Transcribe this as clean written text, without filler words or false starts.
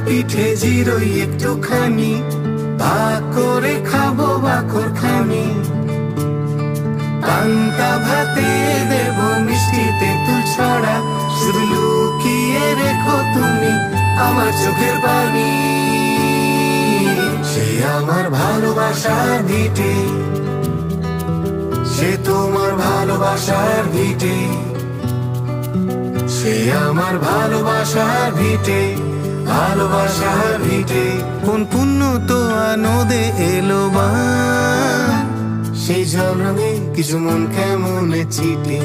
পিঠে জিরোই একটুখানি, ভাগ করে খাবো বাকর খানি। পান্তা ভাতে দেব মিষ্টি তেঁতুল ছড়া, শুধু লুকিয়ে রেখো তুমি আমার চোখের পানি। সে আমার ভালোবাসার ভিটে, সে তোমার ভালোবাসার ভিটে, সে আমার ভালোবাসার ভিটে, ভালোবাসার ভিটে। কোন পুণ্য তো নদে এলো বা, সেই জল রঙে কিছু মন কেমন চিটে।